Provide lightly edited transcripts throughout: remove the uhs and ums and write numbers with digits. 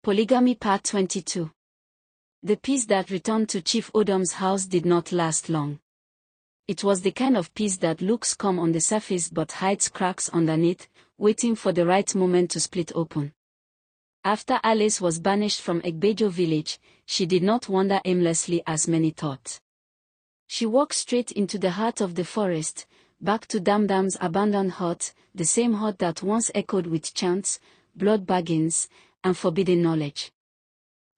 Polygamy Part 22. The peace that returned to Chief Odom's house did not last long. It was the kind of peace that looks calm on the surface but hides cracks underneath, waiting for the right moment to split open. After Alice was banished from Egbejo village, she did not wander aimlessly as many thought. She walked straight into the heart of the forest, back to Damdam's abandoned hut, the same hut that once echoed with chants, blood bargains, and forbidden knowledge.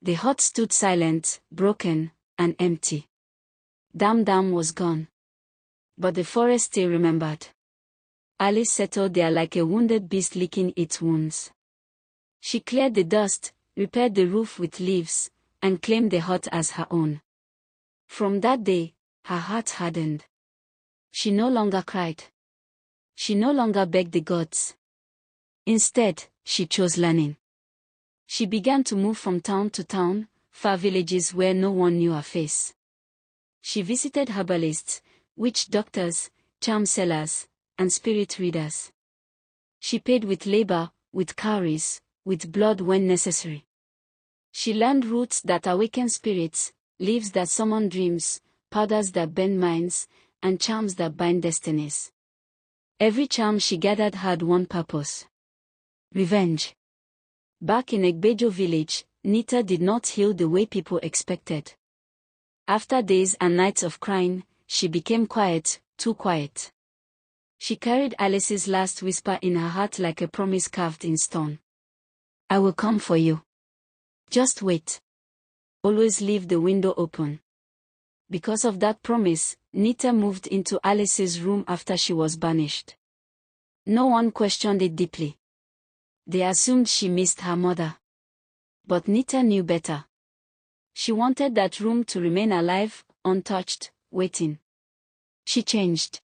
The hut stood silent, broken, and empty. Damdam was gone. But the forest still remembered. Alice settled there like a wounded beast licking its wounds. She cleared the dust, repaired the roof with leaves, and claimed the hut as her own. From that day, her heart hardened. She no longer cried. She no longer begged the gods. Instead, she chose learning. She began to move from town to town, far villages where no one knew her face. She visited herbalists, witch doctors, charm sellers, and spirit readers. She paid with labor, with cowries, with blood when necessary. She learned roots that awaken spirits, leaves that summon dreams, powders that bend minds, and charms that bind destinies. Every charm she gathered had one purpose: revenge. Back in Egbejo village, Nita did not heal the way people expected. After days and nights of crying, she became quiet, too quiet. She carried Alice's last whisper in her heart like a promise carved in stone. "I will come for you. Just wait. Always leave the window open." Because of that promise, Nita moved into Alice's room after she was banished. No one questioned it deeply. They assumed she missed her mother. But Nita knew better. She wanted that room to remain alive, untouched, waiting. She changed.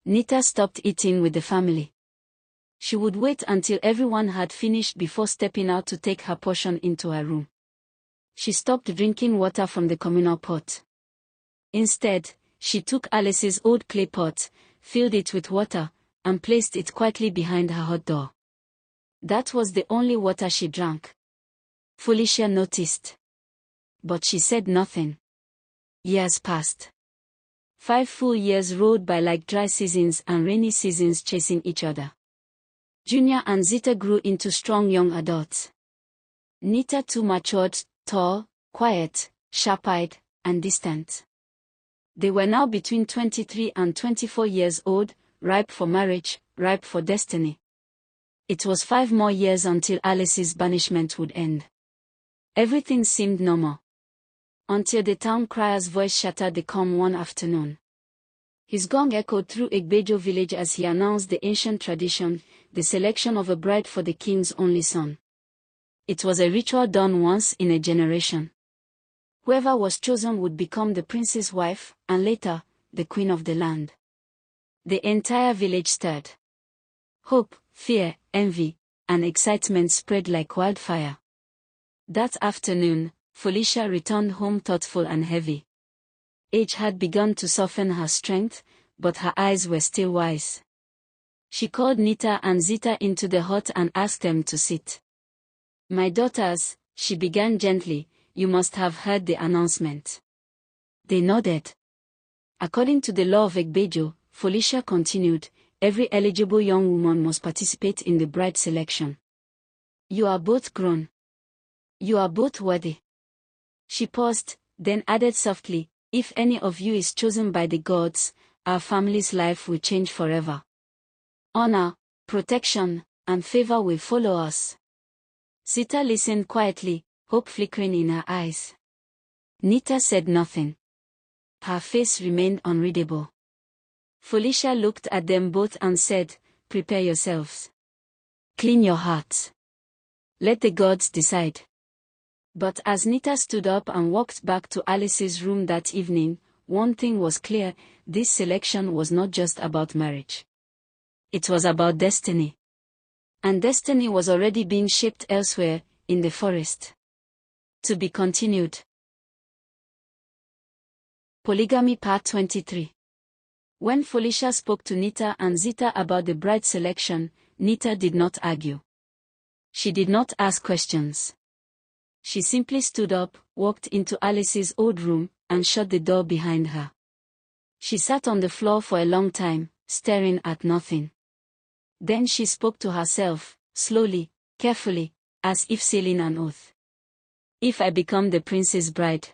Nita stopped eating with the family. She would wait until everyone had finished before stepping out to take her portion into her room. She stopped drinking water from the communal pot. Instead, she took Alice's old clay pot, filled it with water, and placed it quietly behind her hut door. That was the only water she drank. Felicia noticed. But she said nothing. Years passed. 5 full years rolled by like dry seasons and rainy seasons chasing each other. Junior and Zita grew into strong young adults. Nita too matured, tall, quiet, sharp-eyed, and distant. They were now between 23 and 24 years old, ripe for marriage, ripe for destiny. It was 5 more years until Alice's banishment would end. Everything seemed normal. Until the town crier's voice shattered the calm one afternoon. His gong echoed through Egbejo village as he announced the ancient tradition, the selection of a bride for the king's only son. It was a ritual done once in a generation. Whoever was chosen would become the prince's wife, and later, the queen of the land. The entire village stirred. Hope, fear, envy, and excitement spread like wildfire. That afternoon, Felicia returned home thoughtful and heavy. Age had begun to soften her strength, but her eyes were still wise. She called Nita and Zita into the hut and asked them to sit. "My daughters," she began gently, "you must have heard the announcement." They nodded. According to the law of Egbejo, Felicia continued, every eligible young woman must participate in the bride selection. "You are both grown. You are both worthy." She paused, then added softly, "If any of you is chosen by the gods, our family's life will change forever. Honor, protection, and favor will follow us." Zita listened quietly, hope flickering in her eyes. Nita said nothing. Her face remained unreadable. Felicia looked at them both and said, "Prepare yourselves. Clean your hearts. Let the gods decide." But as Nita stood up and walked back to Alice's room that evening, one thing was clear: this selection was not just about marriage. It was about destiny. And destiny was already being shaped elsewhere, in the forest. To be continued. Polygamy Part 23. When Felicia spoke to Nita and Zita about the bride selection, Nita did not argue. She did not ask questions. She simply stood up, walked into Alice's old room, and shut the door behind her. She sat on the floor for a long time, staring at nothing. Then she spoke to herself, slowly, carefully, as if sealing an oath. If I become the prince's bride,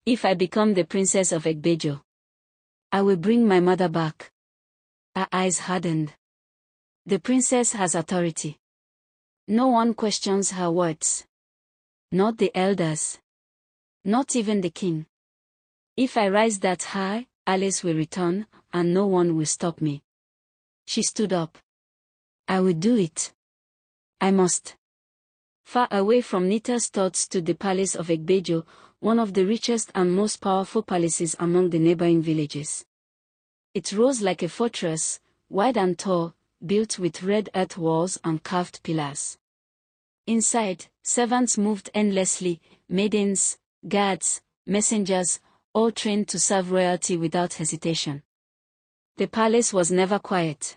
if I become the princess of Egbejo, I will bring my mother back. Her eyes hardened. The princess has authority. No one questions her words. Not the elders. Not even the king. If I rise that high, Alice will return, and no one will stop me. She stood up. I will do it. I must. Far away from Nita's thoughts stood the palace of Egbejo, one of the richest and most powerful palaces among the neighboring villages. It rose like a fortress, wide and tall, built with red earth walls and carved pillars. Inside, servants moved endlessly, maidens, guards, messengers, all trained to serve royalty without hesitation. The palace was never quiet.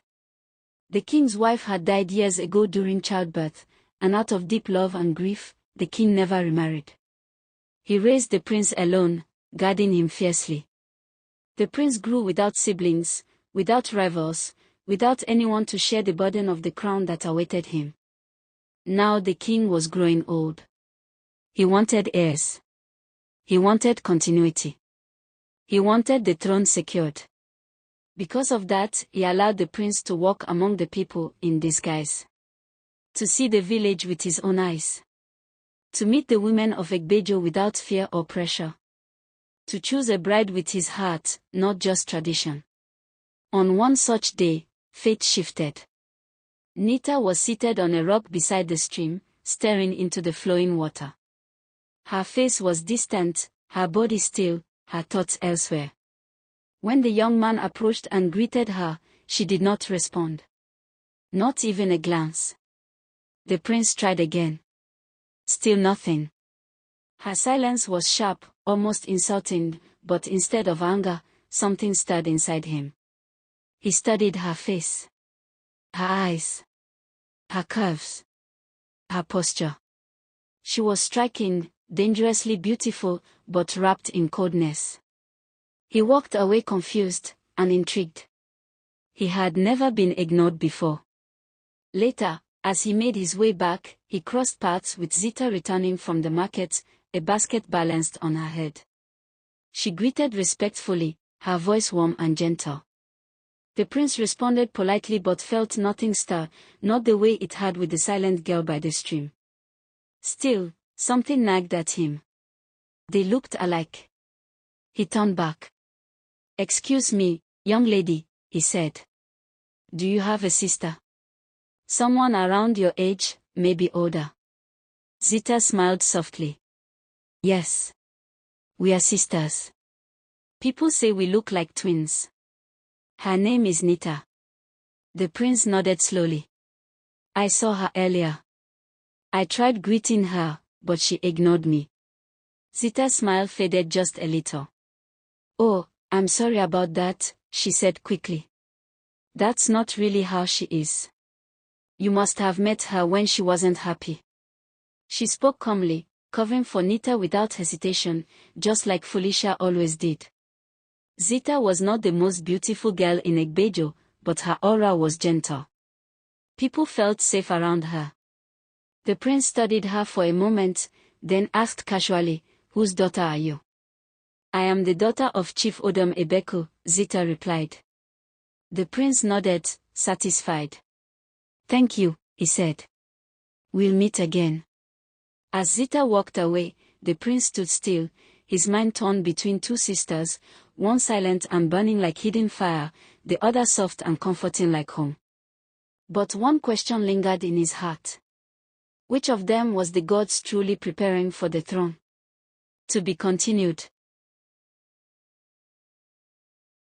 The king's wife had died years ago during childbirth, and out of deep love and grief, the king never remarried. He raised the prince alone, guarding him fiercely. The prince grew without siblings, without rivals, without anyone to share the burden of the crown that awaited him. Now the king was growing old. He wanted heirs. He wanted continuity. He wanted the throne secured. Because of that, he allowed the prince to walk among the people in disguise. To see the village with his own eyes. To meet the women of Egbejo without fear or pressure. To choose a bride with his heart, not just tradition. On one such day, fate shifted. Nita was seated on a rock beside the stream, staring into the flowing water. Her face was distant, her body still, her thoughts elsewhere. When the young man approached and greeted her, she did not respond. Not even a glance. The prince tried again. Still nothing. Her silence was sharp, almost insulting, but instead of anger, something stirred inside him. He studied her face. Her eyes. Her curves. Her posture. She was striking, dangerously beautiful, but wrapped in coldness. He walked away confused and intrigued. He had never been ignored before. Later, as he made his way back, he crossed paths with Zita returning from the market, a basket balanced on her head. She greeted respectfully, her voice warm and gentle. The prince responded politely but felt nothing stir, not the way it had with the silent girl by the stream. Still, something nagged at him. They looked alike. He turned back. "Excuse me, young lady," he said. "Do you have a sister? Someone around your age, maybe older?" Zita smiled softly. "Yes. We are sisters. People say we look like twins. Her name is Nita." The prince nodded slowly. "I saw her earlier. I tried greeting her, but she ignored me." Zita's smile faded just a little. "Oh, I'm sorry about that," she said quickly. "That's not really how she is. You must have met her when she wasn't happy." She spoke calmly, covering for Nita without hesitation, just like Felicia always did. Zita was not the most beautiful girl in Egbejo, but her aura was gentle. People felt safe around her. The prince studied her for a moment, then asked casually, "Whose daughter are you?" "I am the daughter of Chief Odom Ebeku," Zita replied. The prince nodded, satisfied. "Thank you," he said. "We'll meet again." As Zita walked away, the prince stood still, his mind torn between two sisters, one silent and burning like hidden fire, the other soft and comforting like home. But one question lingered in his heart. Which of them was the gods truly preparing for the throne? To be continued.